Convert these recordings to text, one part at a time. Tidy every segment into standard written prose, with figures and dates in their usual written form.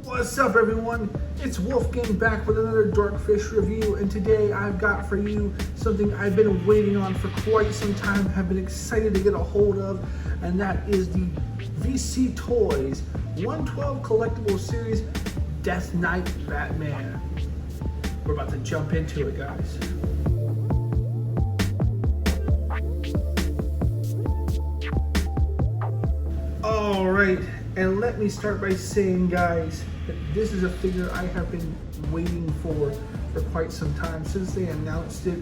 What's up everyone? It's Wolfgang back with another Darkfish review, and today I've got for you something I've been waiting on for quite some time, have been excited to get a hold of, and that is the VCToys 112 collectible series Death Knight Batman. We're about to jump into it, guys. Alright, and let me start by saying, guys, that this is a figure I have been waiting for quite some time since they announced it,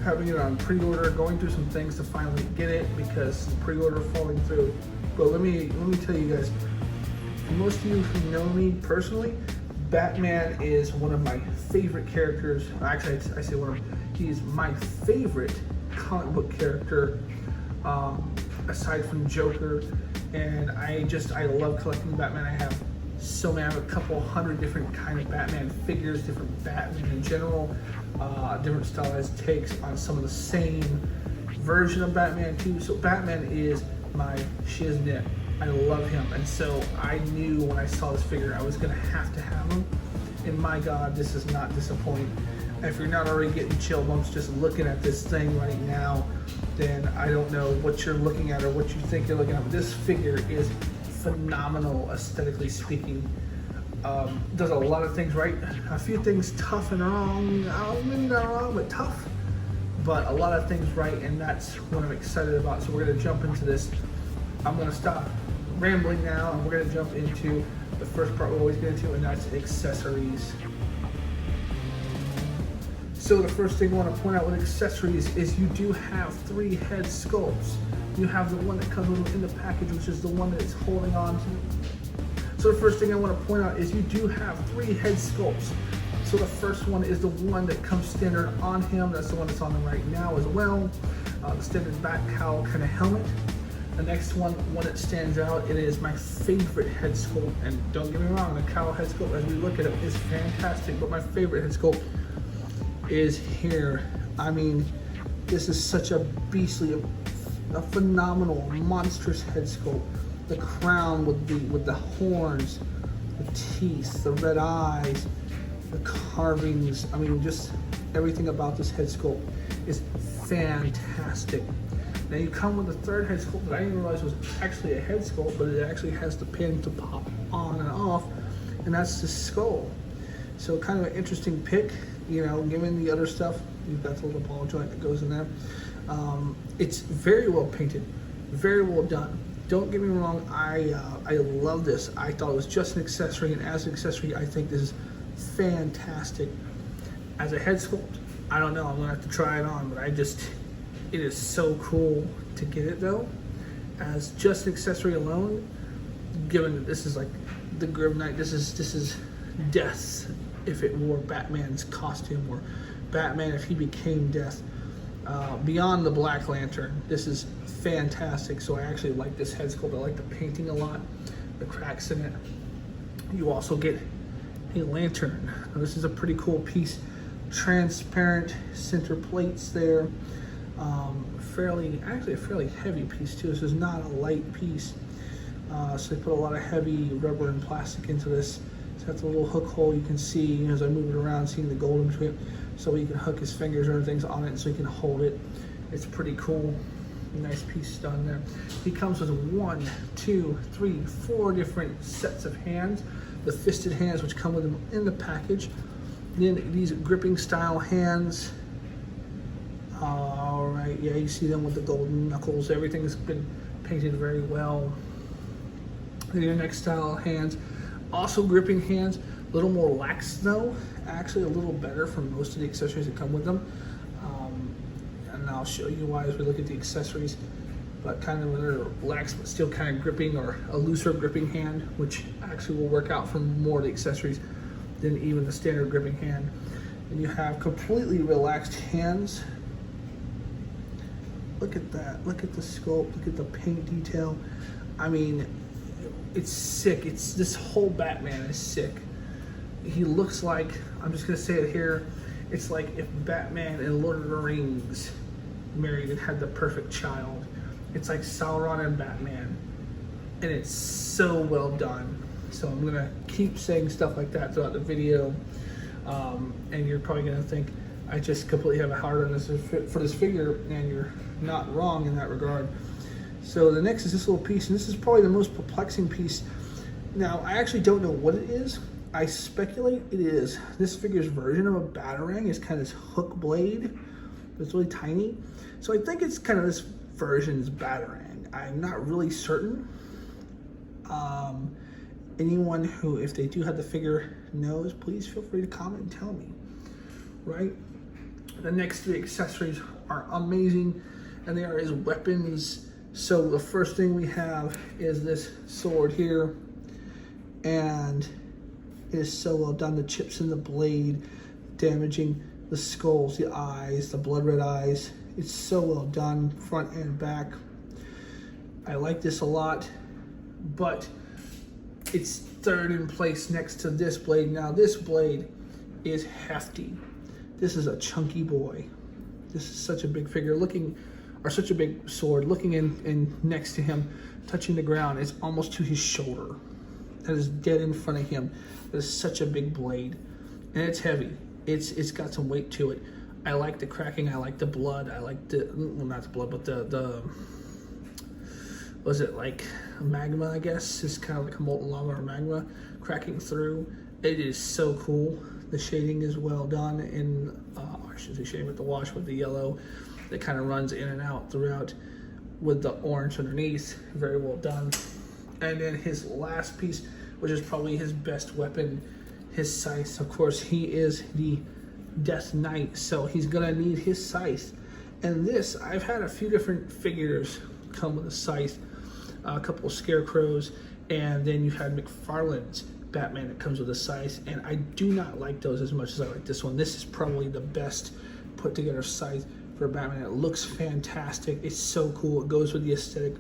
having it on pre-order, going through some things to finally get it because the pre-order falling through. But let me tell you guys, for most of you who know me personally, Batman is one of my favorite characters. Actually, I say he's my favorite comic book character, aside from Joker. And I love collecting Batman. I have a couple hundred different kind of Batman figures, different Batman in general, different stylized takes on some of the same version of Batman too. So Batman is my shiznit. I love him, and so I knew when I saw this figure I was gonna have to have him. And my God, this is not disappointing. If you're not already getting chill bumps just looking at this thing right now, then I don't know what you're looking at or what you think you're looking at. But this figure is phenomenal, aesthetically speaking. Does a lot of things right, a few things tough and wrong, maybe not wrong, but tough, but a lot of things right, and that's what I'm excited about. So we're gonna jump into this. I'm gonna stop rambling now, and we're gonna jump into the first part we always get into, and that's accessories. So the first thing I want to point out with accessories is you do have 3 head sculpts. You have the one that comes in the package, which is the one that it's holding on to. So the first thing I want to point out is you do have 3 head sculpts. So the first one is the one that comes standard on him. That's the one that's on him right now as well. The standard bat cowl kind of helmet. The next one that stands out, it is my favorite head sculpt. And don't get me wrong, the cowl head sculpt, as we look at it, is fantastic. But my favorite head sculpt is here. I mean, this is such a beastly, a phenomenal, monstrous head sculpt. The crown with the horns, the teeth, the red eyes, the carvings. I mean, just everything about this head sculpt is fantastic. Now you come with a third head sculpt that I didn't realize was actually a head sculpt, but it actually has the pin to pop on and off, and that's the skull. So kind of an interesting pick, you know, given the other stuff. You've got the little ball joint that goes in there. It's very well painted, very well done. Don't get me wrong, I love this. I thought it was just an accessory, and as an accessory, I think this is fantastic. As a head sculpt, I don't know, I'm gonna have to try it on, but it is so cool to get it though. As just an accessory alone, given that this is like the Grim Knight, this is Death if it wore Batman's costume, or Batman if he became Death. Beyond the Black Lantern, this is fantastic. So I actually like this head sculpt. I like the painting a lot, the cracks in it. You also get a lantern. Now, this is a pretty cool piece. Transparent center plates there. Actually a fairly heavy piece too. This is not a light piece. So they put a lot of heavy rubber and plastic into this. It's got the little hook hole you can see as I move it around, seeing the gold in between it, so he can hook his fingers or things on it so he can hold it. It's pretty cool. Nice piece done there. He comes with 1, 2, 3, 4 different sets of hands. The fisted hands, which come with them in the package. Then these gripping style hands. All right, yeah, you see them with the golden knuckles. Everything has been painted very well. Then your next style hands, also gripping hands, a little more lax though. Actually, a little better for most of the accessories that come with them. And I'll show you why as we look at the accessories. But kind of a lax, but still kind of gripping, or a looser gripping hand, which actually will work out for more of the accessories than even the standard gripping hand. And you have completely relaxed hands. Look at that, look at the sculpt, look at the paint detail. I mean, it's sick. This whole Batman is sick. He looks like, I'm just gonna say it here, it's like if Batman and Lord of the Rings married and had the perfect child. It's like Sauron and Batman, and it's so well done. So I'm gonna keep saying stuff like that throughout the video, and you're probably gonna think I just completely have a hard on this for this figure, and you're not wrong in that regard. So the next is this little piece, and this is probably the most perplexing piece. Now, I actually don't know what it is. I speculate it is this figure's version of a batarang. Is kind of this hook blade, but it's really tiny. So I think it's kind of this version's batarang. I'm not really certain. Anyone who, if they do have the figure, knows, please feel free to comment and tell me, right? The next three accessories are amazing, and they are his weapons. So the first thing we have is this sword here, and it is so well done. The chips in the blade, damaging the skulls, the eyes, the blood red eyes. It's so well done, front and back. I like this a lot, but it's third in place next to this blade. Now this blade is hefty. This is a chunky boy. This is such a big figure looking, or such a big sword. Looking in next to him, touching the ground, it's almost to his shoulder. That is dead in front of him. That is such a big blade, and it's heavy. It's got some weight to it. I like the cracking. I like the blood. I like the, well, not the blood, but the was it like magma, I guess? It's kind of like a molten lava or magma cracking through. It is so cool. The shading is well done in, I shouldn't say shading, but the wash with the yellow that kind of runs in and out throughout with the orange underneath. Very well done. And then his last piece, which is probably his best weapon, his scythe. Of course, he is the Death Knight, so he's gonna need his scythe. And this, I've had a few different figures come with a scythe, a couple of scarecrows, and then you've had McFarlane's Batman that comes with a scythe, and I do not like those as much as I like this one. This is probably the best put together scythe for Batman. It looks fantastic. It's so cool. It goes with the aesthetic.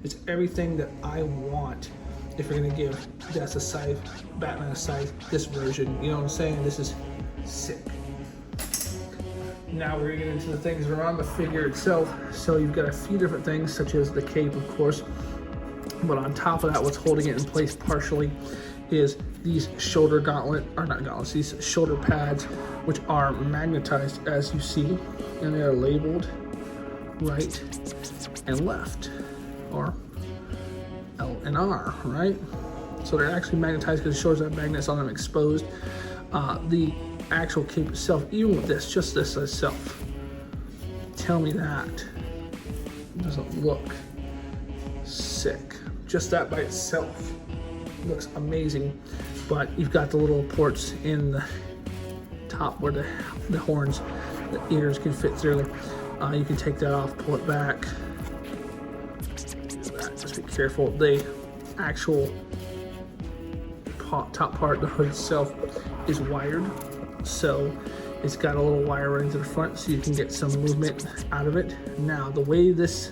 It's everything that I want if you're gonna give Death a scythe, Batman a scythe, this version. You know what I'm saying? This is sick. Now we're gonna get into the things that are on the figure itself. So you've got a few different things, such as the cape, of course. But on top of that, what's holding it in place partially is these shoulder these shoulder pads, which are magnetized, as you see, and they are labeled right and left, or L and R, right? So they're actually magnetized because the shoulders have magnets on them exposed. The actual cape itself, even with this, just this itself, tell me that doesn't look sick. Just that by itself looks amazing. But you've got the little ports in the top where the horns, the ears can fit through. You can take that off, pull it back. Just be careful. The actual top part, the hood itself, is wired, so it's got a little wire running to the front, so you can get some movement out of it. Now, the way this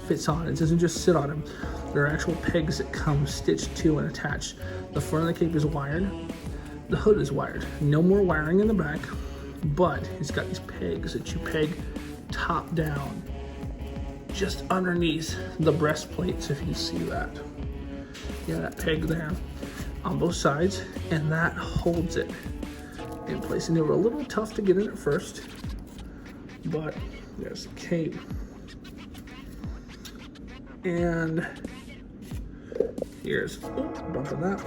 fits on, it doesn't just sit on him. There are actual pegs that come stitched to and attached. The front of the cape is wired. The hood is wired. No more wiring in the back, but it's got these pegs that you peg top down just underneath the breastplates, if you can see that. Yeah, that peg there on both sides, and that holds it in place. And they were a little tough to get in at first, but there's the cape. And here's, bumping that,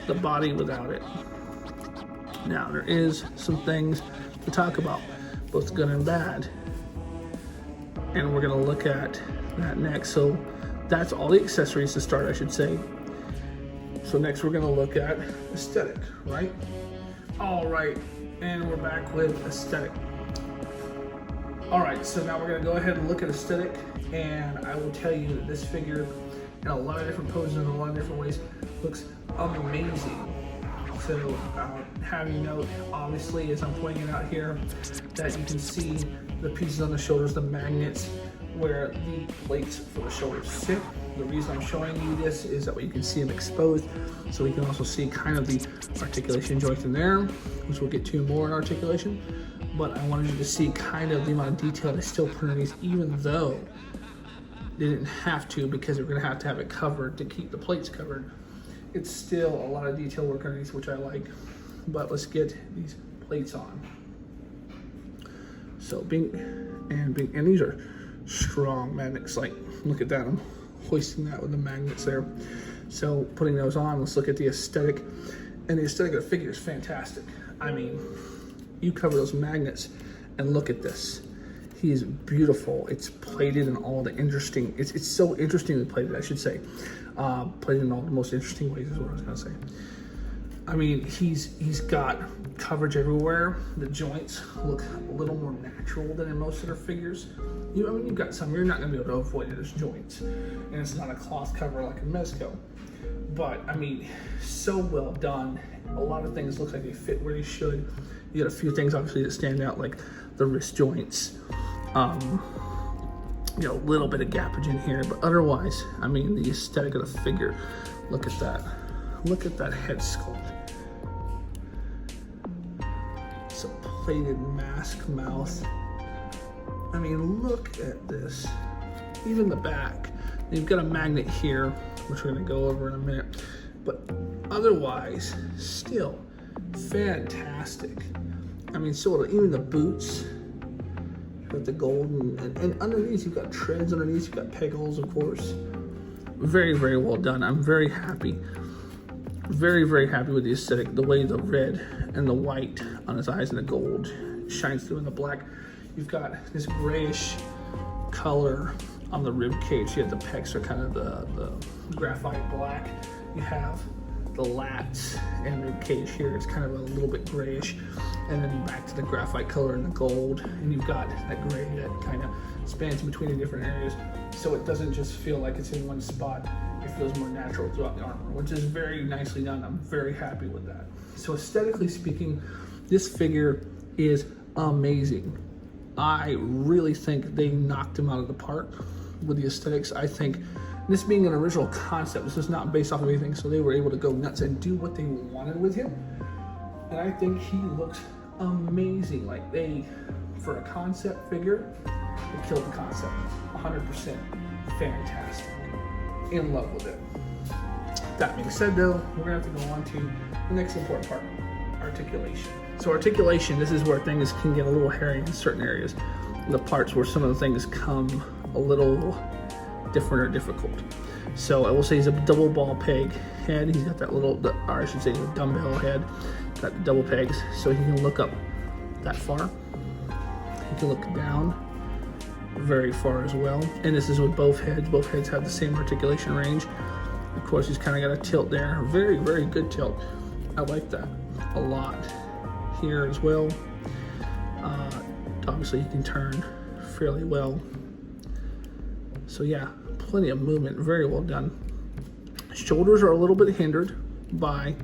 the body without it. Now, there is some things to talk about, both good and bad, and we're gonna look at that next. So that's all the accessories to start, I should say. So next we're gonna look at aesthetic, right? All right, and we're back with aesthetic. All right, so now we're gonna go ahead and look at aesthetic, and I will tell you that this figure, in a lot of different poses and a lot of different ways, looks amazing. So have you note, obviously, as I'm pointing it out here, that you can see the pieces on the shoulders, the magnets, where the plates for the shoulders sit. The reason I'm showing you this is that way you can see them exposed, so we can also see kind of the articulation joint in there, which we'll get to more in articulation. But I wanted you to see kind of the amount of detail they still put underneath, even though they didn't have to, because they're gonna have to have it covered to keep the plates covered. it's still a lot of detail work underneath, which I like. But let's get these plates on. So and these are strong magnets. Like, look at that, I'm hoisting that with the magnets there. So putting those on, let's look at the aesthetic. And the aesthetic of the figure is fantastic. I mean, you cover those magnets and look at this. He is beautiful. It's plated in all the interesting, it's so interestingly plated, I should say. Plated in all the most interesting ways is what I was gonna say. I mean, he's got coverage everywhere. The joints look a little more natural than in most of their figures. I mean, you've got some, you're not gonna be able to avoid it as joints. And it's not a cloth cover like a Mezco. But I mean, so well done. A lot of things look like they fit where they should. You got a few things obviously that stand out, like the wrist joints. You know, a little bit of gappage in here, but otherwise, I mean, the aesthetic of the figure, look at that. Look at that head sculpt. It's a plated mask mouth. I mean, look at this. Even the back. You've got a magnet here, which we're gonna go over in a minute, but otherwise, still fantastic. I mean, so even the boots with the gold, and underneath you've got treads underneath, you've got peg holes, of course. Very, very well done. I'm very happy. Very, very happy with the aesthetic, the way the red and the white on his eyes and the gold shines through in the black. You've got this grayish color on the rib cage. You have the pecs are kind of the graphite black. You have the lats and rib cage here. It's kind of a little bit grayish. And then back to the graphite color and the gold. And you've got that gray that kind of spans between the different areas. So it doesn't just feel like it's in one spot. It feels more natural throughout the armor, which is very nicely done. I'm very happy with that. So aesthetically speaking, this figure is amazing. I really think they knocked him out of the park with the aesthetics. I think this being an original concept, this is not based off of anything, so they were able to go nuts and do what they wanted with him. And I think he looks amazing. Like, for a concept figure, they killed the concept. 100% fantastic. In love with it. That being said though, we're gonna have to go on to the next important part, articulation. So articulation, this is where things can get a little hairy in certain areas. The parts where some of the things come a little different or difficult. So I will say he's a double ball peg head. He's got that little, or I should say a dumbbell head. Got the double pegs, so he can look up that far. He can look down very far as well. And this is with both heads. Both heads have the same articulation range. Of course, he's kind of got a tilt there. Very, very good tilt. I like that a lot. Here as well. Obviously, he can turn fairly well. So yeah, plenty of movement. Very well done. Shoulders are a little bit hindered by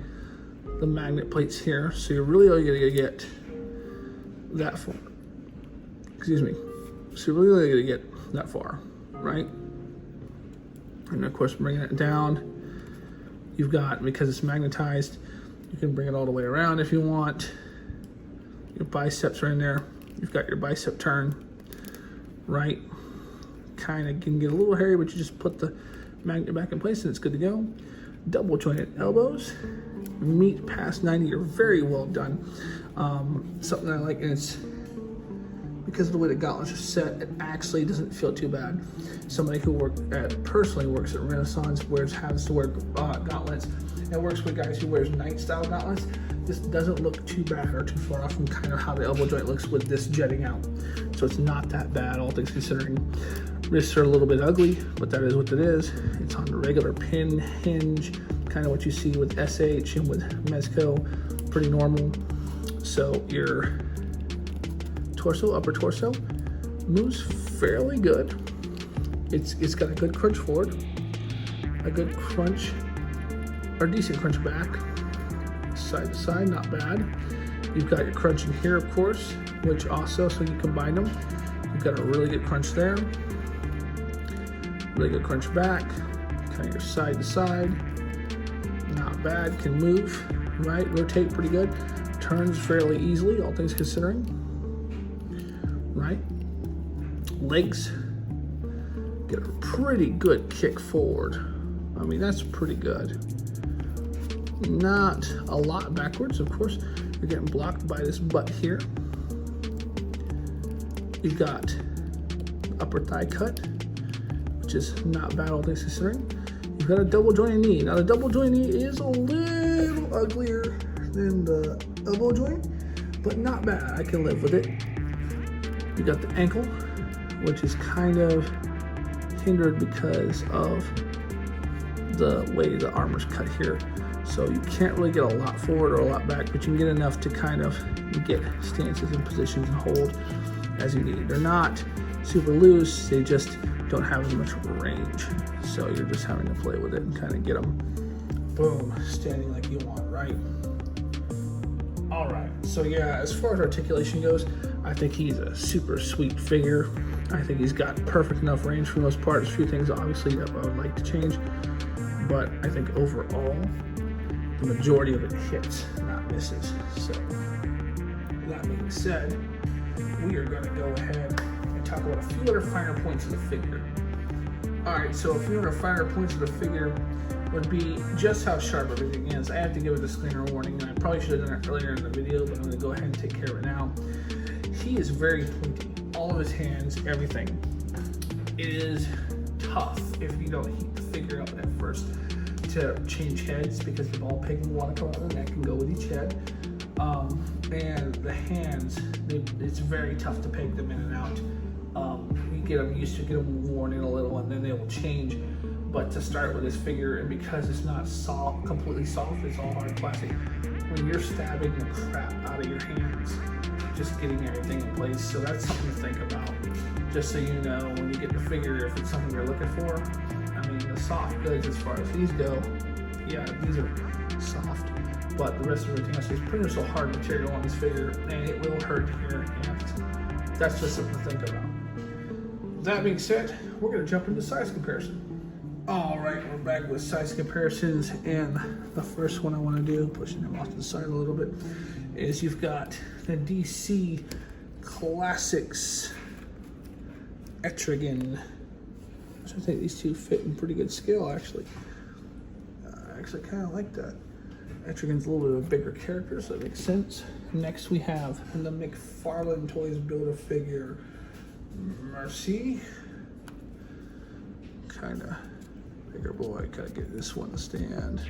the magnet plates here, so you're really only gonna get that far. Excuse me. So you're really gonna get that far, right? And of course, bringing it down, you've got, because it's magnetized, you can bring it all the way around if you want. Your biceps are in there. You've got your bicep turn, right? Kind of can get a little hairy, but you just put the magnet back in place and it's good to go. Double jointed elbows, meet past 90, you're very well done. Something I like, and it's because of the way the gauntlets are set, it actually doesn't feel too bad. Somebody who personally works at Renaissance has to wear gauntlets and works with guys who wears night style gauntlets. This doesn't look too bad or too far off from kind of how the elbow joint looks with this jetting out. So it's not that bad, all things considering. Wrists are a little bit ugly, but that is what it is. It's on the regular pin hinge, kind of what you see with SH and with Mezco, pretty normal. So your torso, upper torso, moves fairly good. It's got a good crunch forward, a good crunch, or decent crunch back, side to side, not bad. You've got your crunch in here, of course, which also, so you combine them, you've got a really good crunch there, really good crunch back, kind of your side to side, not bad, can move, right, rotate pretty good, turns fairly easily, all things considering, right, legs, get a pretty good kick forward. I mean, that's pretty good, not a lot backwards. Of course, you're getting blocked by this butt here. You've got upper thigh cut, which is not bad all things considering. You've got a double jointed knee. Now the double jointed knee is a little uglier than the elbow joint, but not bad. I can live with it. You got the ankle, which is kind of hindered because of the way the armor's cut here. So you can't really get a lot forward or a lot back, but you can get enough to kind of get stances and positions and hold as you need. They're not super loose, they just don't have as much range. So you're just having to play with it and kind of get them, boom, standing like you want, right? All right, so yeah, as far as articulation goes, I think he's a super sweet figure. I think he's got perfect enough range for the most part. There's a few things obviously that I would like to change, but I think overall, the majority of it hits, not misses. So, that being said, we are gonna go ahead and talk about a few other finer points of the figure. All right, so a few other finer points of the figure would be just how sharp everything is. I have to give a disclaimer warning, and I probably should have done it earlier in the video, but I'm gonna go ahead and take care of it now. He is very pointy. All of his hands, everything. It is tough if you don't heat the figure up at first to change heads, because the ball peg will want to come out of the neck and go with each head. And the hands, it's very tough to peg them in and out. You get them used to, get them worn in a little, and then they will change. But to start with this figure, and because it's not soft, completely soft, it's all hard plastic, when you're stabbing the crap out of your hands, just getting everything in place. So that's something to think about. Just so you know, when you get the figure, if it's something you're looking for. I mean, the soft goods, as far as these go, yeah, these are soft, but the rest of everything else is pretty much a hard material on this figure, and it will hurt your hands. That's just something to think about. That being said, we're gonna jump into size comparison. All right, we're back with size comparisons, and the first one I want to do, pushing him off to the side a little bit, is you've got the DC Classics Etrigan. So I think these two fit in pretty good scale, actually. I actually kind of like that. Etrigan's a little bit of a bigger character, so that makes sense. Next we have the McFarlane Toys Build-A-Figure Mercy. Kind of bigger boy, gotta get this one to stand.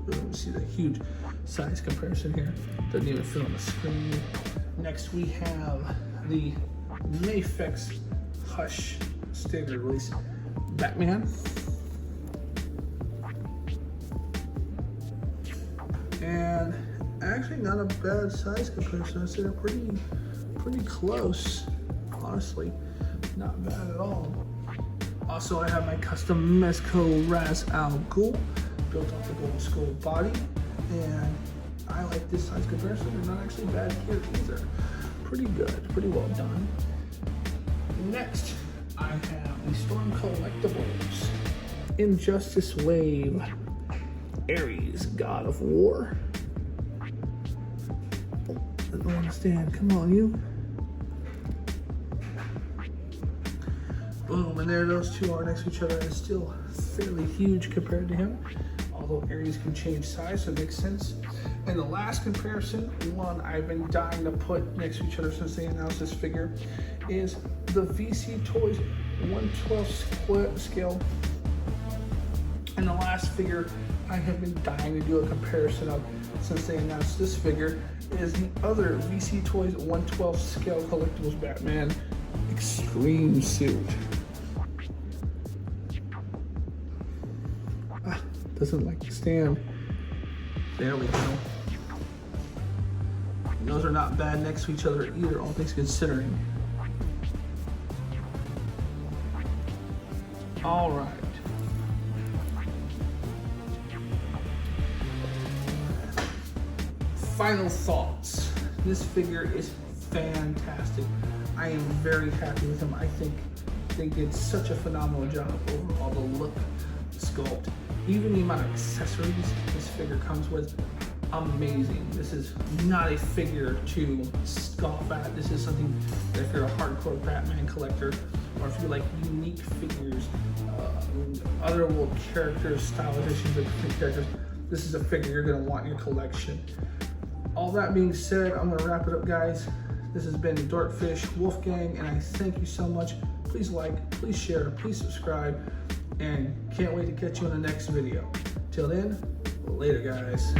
Boom, see the huge size comparison here. Doesn't even fit on the screen. Next we have the Mafex Hush standard release Batman. And actually not a bad size comparison. I'd say they're pretty close, honestly. Not bad at all. Also, I have my custom Mezco Raz Al Ghul built off the Golden Skull body, and I like this size comparison. They're not actually bad here either. Pretty good, pretty well done. Next, I have the Storm Collectibles Injustice Wave Ares God of War. Oh, I don't understand. Come on, you. Boom, and there those two are next to each other, and it's still fairly huge compared to him, although Ares can change size, so it makes sense. And the last comparison, one I've been dying to put next to each other since they announced this figure, is the VCToys 1/12 scale. And the last figure I have been dying to do a comparison of since they announced this figure is the other VCToys 1/12 scale collectibles Batman Extreme Suit. Doesn't like to stand. There we go. Those are not bad next to each other either, all things considering. All right. Final thoughts. This figure is fantastic. I am very happy with him. I think they did such a phenomenal job overall. The look, the sculpt, even the amount of accessories this figure comes with, amazing. This is not a figure to scoff at. This is something that if you're a hardcore Batman collector, or if you like unique figures other little characters, style editions of different characters. This is a figure you're gonna want in your collection. All that being said, I'm gonna wrap it up, guys. This has been Dorkfish Wolfgang, and I thank you so much. Please like, please share, please subscribe, and can't wait to catch you in the next video. Till then, later, guys.